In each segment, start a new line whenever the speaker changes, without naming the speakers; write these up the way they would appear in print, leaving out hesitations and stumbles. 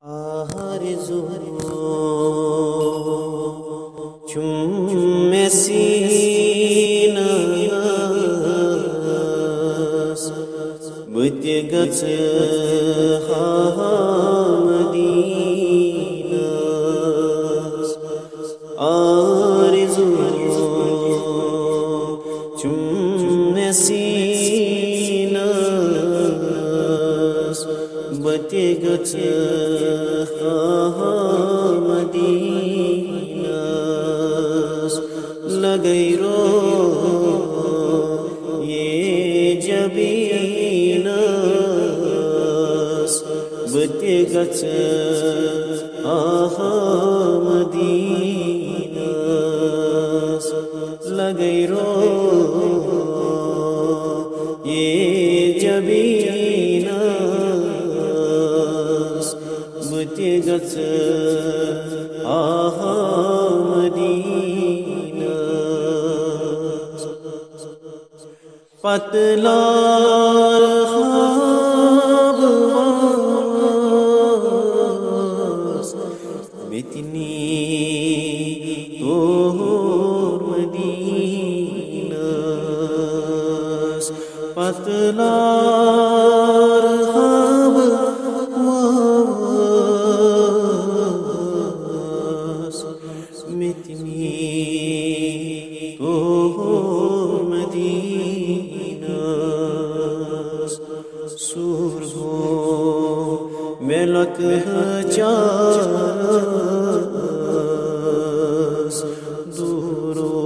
آرزو چم سینس بت گژھ مدینس آرزو چم سینس بت گژھ مدینس لگئی رو یہ جبینس بت گژھ مدینس لگئی رو یہ جبینس بت گژھ مدینس پتلار خواب واس بتنی طور مدینس پتلار خواب واس بتنی طور مدینس سور گو ملک چارس دورو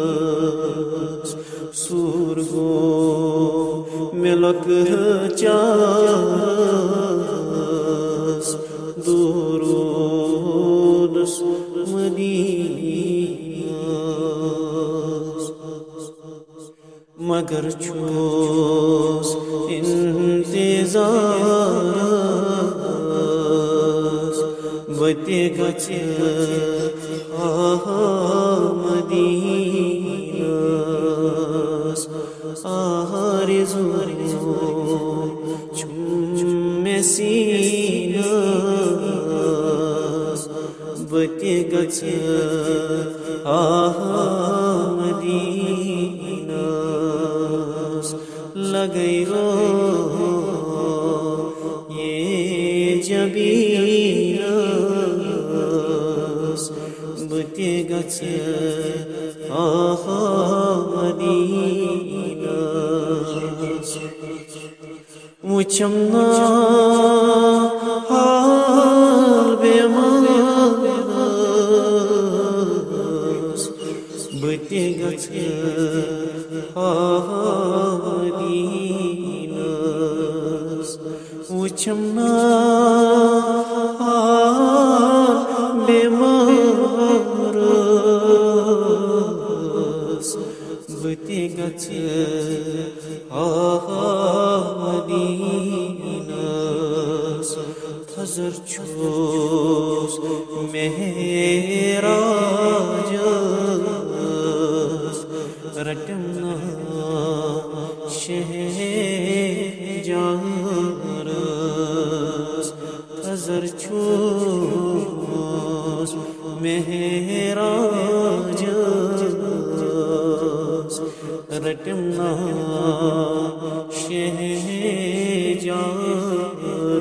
دشمدینس سور گو ملک چارس دورو دشمدینس مگر چھوس انتظارس بت گژھ مدینس آرزو چم سینس بت گژھ مدینس لگئی رو یہ جبینس بت گژھ مدینس وچھم نا حال بیمارس بت گژھ مدینس وچھم نا حال بیمارس بت گژھ مدینس خضر چھوس معراجس رٹنا شہ جانرس خضر چھوس معراجس رٹنا شہ جانرس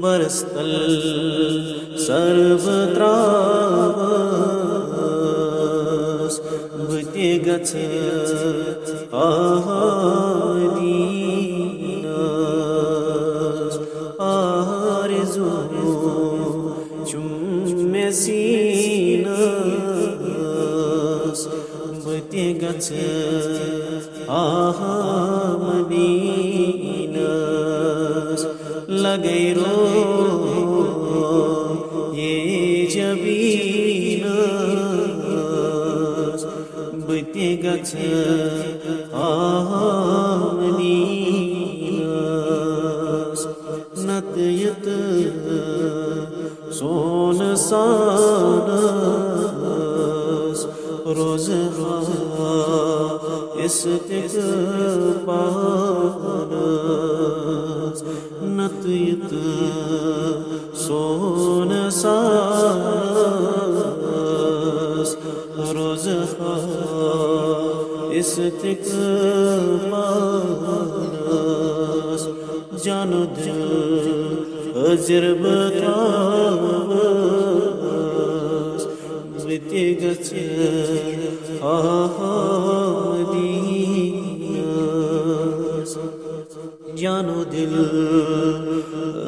برستل سرب تراوس بت گژھ مدینس آرزو چم سینس بت گژھ مدینس لگئی رو یہ جبینس بت گژھ مدینس نتیت سون سانس روز استقبالس نتیت سون ساس روزخا استقبالس جانو دل ازر بتاس بیتی گچے مدینس جانو دل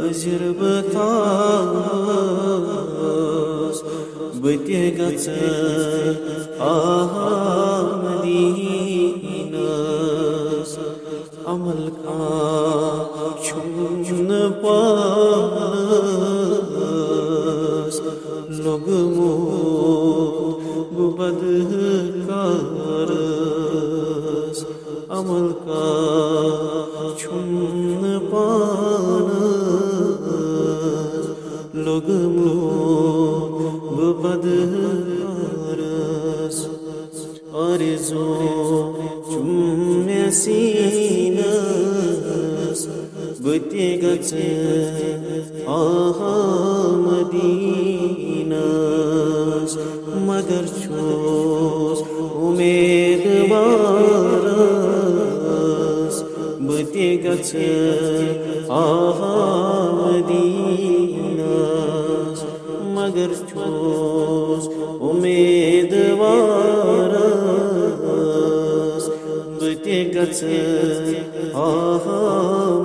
ازر بتاس بیتی گچے مدینس عمل کا چھن پاس لوگ بدکارس عمل کا چھن پانس لوگ بدکارس آرزو چم سینس بیتی گچے مدینس مگر چھوس امیدوارس بیتی گچے مدینس مگر چھوس امیدوارس بیتی گچے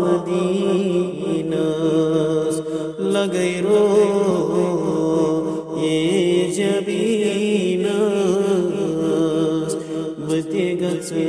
مدینس لگئی رو یہ جبینس بیتی گچے